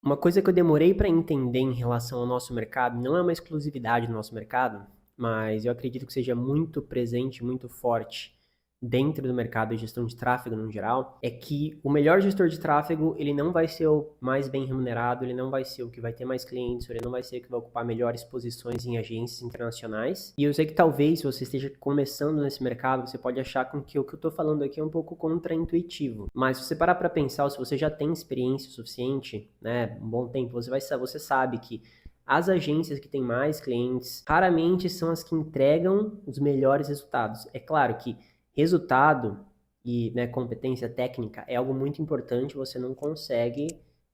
Uma coisa que eu demorei para entender em relação ao nosso mercado, não é uma exclusividade do nosso mercado, mas eu acredito que seja muito presente, muito forte dentro do mercado de gestão de tráfego no geral, é que o melhor gestor de tráfego, ele não vai ser o mais bem remunerado, ele não vai ser o que vai ter mais clientes, ele não vai ser o que vai ocupar melhores posições em agências internacionais. E eu sei que talvez, se você esteja começando nesse mercado, você pode achar com que o que eu estou falando aqui é um pouco contraintuitivo. Mas se você parar para pensar, se você já tem experiência suficiente, né, um bom tempo, você sabe que as agências que têm mais clientes raramente são as que entregam os melhores resultados. É claro que resultado e, né, competência técnica é algo muito importante, você não consegue,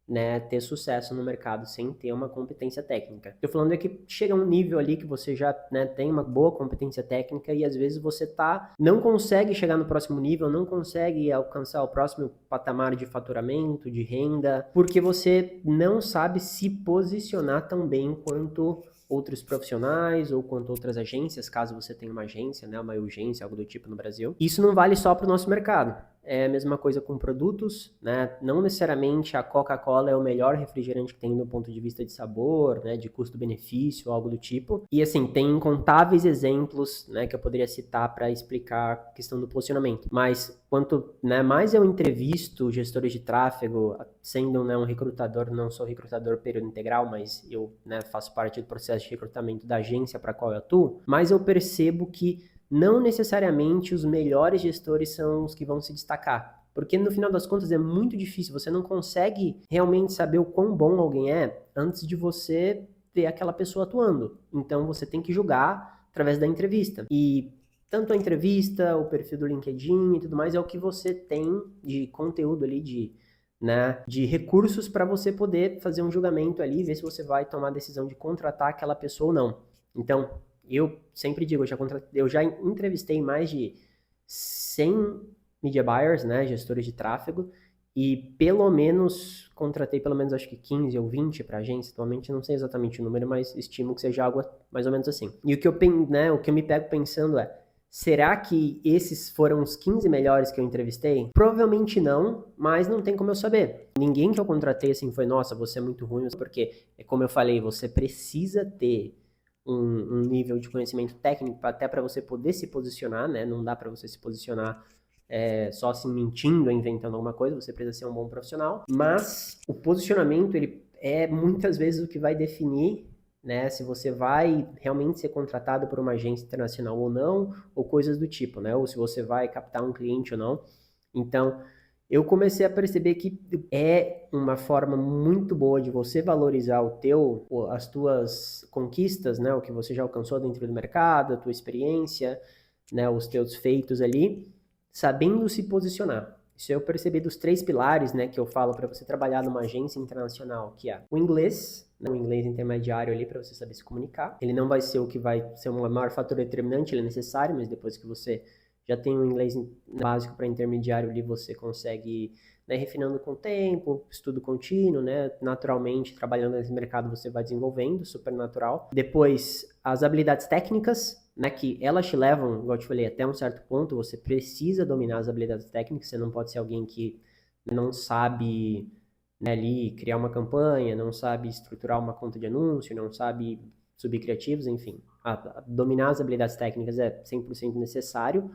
né, ter sucesso no mercado sem ter uma competência técnica. Estou falando é que chega um nível ali que você já, né, tem uma boa competência técnica e às vezes você não consegue chegar no próximo nível, não consegue alcançar o próximo patamar de faturamento, de renda, porque você não sabe se posicionar tão bem quanto outros profissionais ou quanto outras agências, caso você tenha uma agência, né, uma urgência, algo do tipo no Brasil. Isso não vale só para o nosso mercado. É a mesma coisa com produtos, né? Não necessariamente a Coca-Cola é o melhor refrigerante que tem do ponto de vista de sabor, né, de custo-benefício, algo do tipo. E assim, tem incontáveis exemplos, né, que eu poderia citar para explicar a questão do posicionamento. Mas quanto, né, mais eu entrevisto gestores de tráfego, sendo, né, um recrutador, não sou recrutador período integral, mas eu, né, faço parte do processo de recrutamento da agência para a qual eu atuo, mas eu percebo que não necessariamente os melhores gestores são os que vão se destacar. Porque no final das contas é muito difícil, você não consegue realmente saber o quão bom alguém é antes de você ver aquela pessoa atuando. Então você tem que julgar através da entrevista. E tanto a entrevista, o perfil do LinkedIn e tudo mais é o que você tem de conteúdo ali, né, de recursos para você poder fazer um julgamento ali, ver se você vai tomar a decisão de contratar aquela pessoa ou não. Então, eu sempre digo, eu já entrevistei mais de 100 media buyers, né, gestores de tráfego, e pelo menos contratei pelo menos acho que 15 ou 20 para agência. Atualmente não sei exatamente o número, mas estimo que seja algo mais ou menos assim. E o que eu me pego pensando é, será que esses foram os 15 melhores que eu entrevistei? Provavelmente não, mas não tem como eu saber. Ninguém que eu contratei assim foi, nossa, você é muito ruim, porque, como eu falei, você precisa ter um nível de conhecimento técnico até para você poder se posicionar, né? Não dá para você se posicionar só assim mentindo, inventando alguma coisa, você precisa ser um bom profissional. Mas o posicionamento, ele é muitas vezes o que vai definir, né, se você vai realmente ser contratado por uma agência internacional ou não, ou coisas do tipo, né? Ou se você vai captar um cliente ou não. Então, eu comecei a perceber que é uma forma muito boa de você valorizar as tuas conquistas, né, o que você já alcançou dentro do mercado, a tua experiência, né, os teus feitos ali, sabendo se posicionar. Isso eu percebi dos 3 pilares, né, que eu falo para você trabalhar numa agência internacional, que é o inglês, né, o inglês intermediário ali para você saber se comunicar. Ele não vai ser o que vai ser o maior fator determinante, ele é necessário, mas depois que você já tem um inglês básico para intermediário ali, você consegue, né, refinando com o tempo, estudo contínuo, né, naturalmente, trabalhando nesse mercado você vai desenvolvendo, super natural. Depois, as habilidades técnicas, né, que elas te levam, igual eu te falei, até um certo ponto, você precisa dominar as habilidades técnicas, você não pode ser alguém que não sabe, né, ali criar uma campanha, não sabe estruturar uma conta de anúncio, não sabe subir criativos, enfim. Dominar as habilidades técnicas é 100% necessário,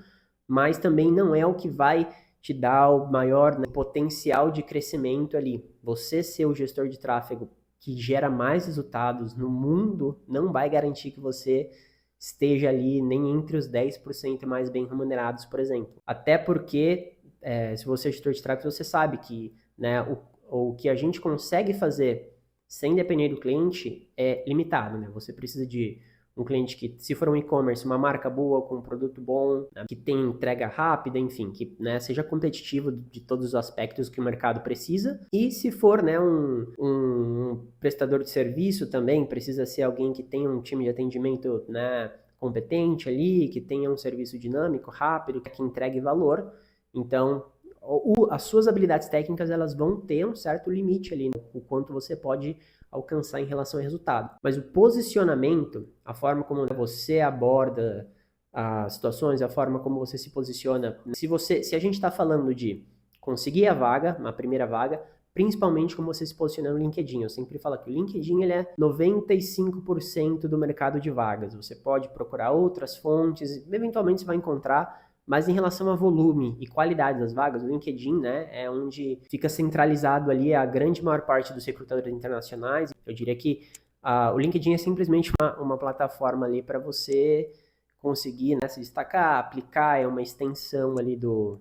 mas também não é o que vai te dar o maior, né, potencial de crescimento ali. Você ser o gestor de tráfego que gera mais resultados no mundo não vai garantir que você esteja ali nem entre os 10% mais bem remunerados, por exemplo. Até porque, se você é gestor de tráfego, você sabe que, né, o que a gente consegue fazer sem depender do cliente é limitado, né? Você precisa de um cliente que, se for um e-commerce, uma marca boa, com um produto bom, né, que tem entrega rápida, enfim, que, né, seja competitivo de todos os aspectos que o mercado precisa. E se for, né, um prestador de serviço também, precisa ser alguém que tenha um time de atendimento, né, competente ali, que tenha um serviço dinâmico, rápido, que entregue valor. Então, as suas habilidades técnicas, elas vão ter um certo limite ali, né, o quanto você pode alcançar em relação ao resultado. Mas o posicionamento, a forma como você aborda as situações, a forma como você se posiciona, se a gente está falando de conseguir a vaga, uma primeira vaga, principalmente como você se posiciona no LinkedIn. Eu sempre falo que o LinkedIn ele é 95% do mercado de vagas. Você pode procurar outras fontes, eventualmente você vai encontrar, mas em relação a volume e qualidade das vagas, o LinkedIn, né, é onde fica centralizado ali a grande maior parte dos recrutadores internacionais. Eu diria que o LinkedIn é simplesmente uma plataforma ali para você conseguir, né, se destacar, aplicar, é uma extensão ali do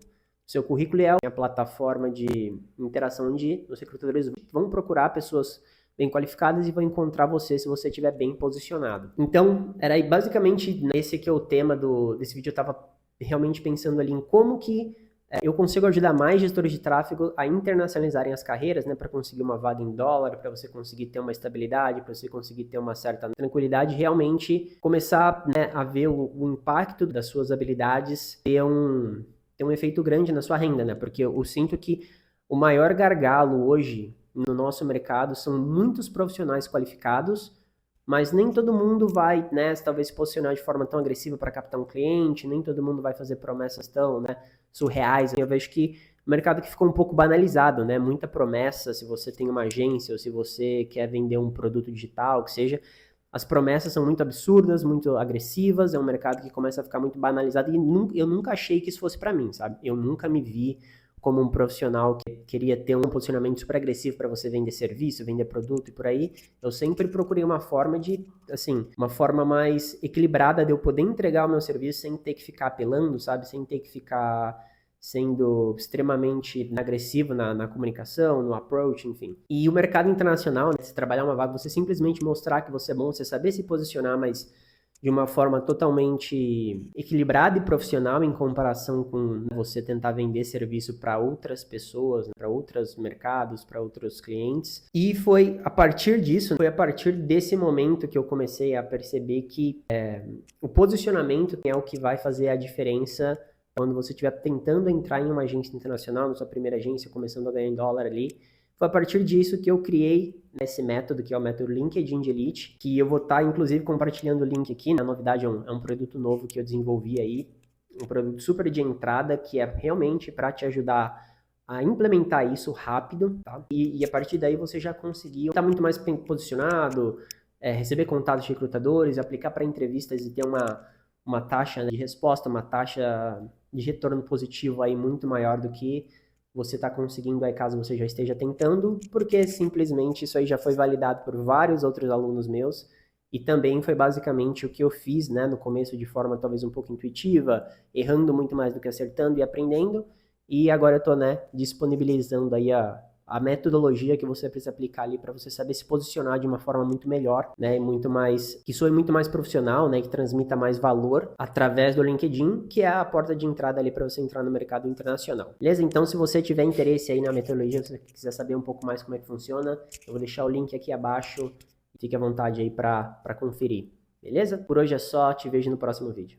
seu currículo, é a plataforma de interação onde os recrutadores vão procurar pessoas bem qualificadas e vão encontrar você se você estiver bem posicionado. Então, era aí basicamente esse que é o tema desse vídeo. Eu estava realmente pensando ali em como que eu consigo ajudar mais gestores de tráfego a internacionalizarem as carreiras, né, para conseguir uma vaga em dólar, para você conseguir ter uma estabilidade, para você conseguir ter uma certa tranquilidade, realmente começar, né, a ver o impacto das suas habilidades ter um efeito grande na sua renda, né, porque eu sinto que o maior gargalo hoje no nosso mercado são muitos profissionais qualificados, mas nem todo mundo vai, né, talvez se posicionar de forma tão agressiva para captar um cliente, nem todo mundo vai fazer promessas tão, né, surreais. Eu vejo que o mercado que ficou um pouco banalizado, né, muita promessa, se você tem uma agência ou se você quer vender um produto digital, que seja, as promessas são muito absurdas, muito agressivas, é um mercado que começa a ficar muito banalizado e eu nunca achei que isso fosse para mim, sabe? Eu nunca me vi como um profissional que queria ter um posicionamento super agressivo para você vender serviço, vender produto e por aí. Eu sempre procurei uma forma uma forma mais equilibrada de eu poder entregar o meu serviço sem ter que ficar apelando, sabe? Sem ter que ficar sendo extremamente agressivo na comunicação, no approach, enfim. E o mercado internacional, né, se trabalhar uma vaga, você simplesmente mostrar que você é bom, você saber se posicionar, mas de uma forma totalmente equilibrada e profissional em comparação com você tentar vender serviço para outras pessoas, para outros mercados, para outros clientes. E foi a partir disso, foi a partir desse momento que eu comecei a perceber que o posicionamento é o que vai fazer a diferença quando você estiver tentando entrar em uma agência internacional, na sua primeira agência, começando a ganhar em dólar ali. Foi a partir disso que eu criei esse método, que é o método LinkedIn de Elite, que eu vou estar, inclusive, compartilhando o link aqui. Na novidade, é um produto novo que eu desenvolvi aí, um produto super de entrada, que é realmente para te ajudar a implementar isso rápido, tá? E a partir daí você já conseguiu estar muito mais posicionado, receber contatos de recrutadores, aplicar para entrevistas e ter uma taxa de resposta, uma taxa de retorno positivo aí muito maior do que você está conseguindo aí caso você já esteja tentando, porque simplesmente isso aí já foi validado por vários outros alunos meus e também foi basicamente o que eu fiz, né, no começo de forma talvez um pouco intuitiva, errando muito mais do que acertando e aprendendo, e agora eu estou, né, disponibilizando aí a metodologia que você precisa aplicar ali para você saber se posicionar de uma forma muito melhor, né, muito mais, que soe muito mais profissional, né, que transmita mais valor através do LinkedIn, que é a porta de entrada ali para você entrar no mercado internacional. Beleza? Então, se você tiver interesse aí na metodologia, se você quiser saber um pouco mais como é que funciona, eu vou deixar o link aqui abaixo, fique à vontade aí para conferir. Beleza? Por hoje é só, te vejo no próximo vídeo.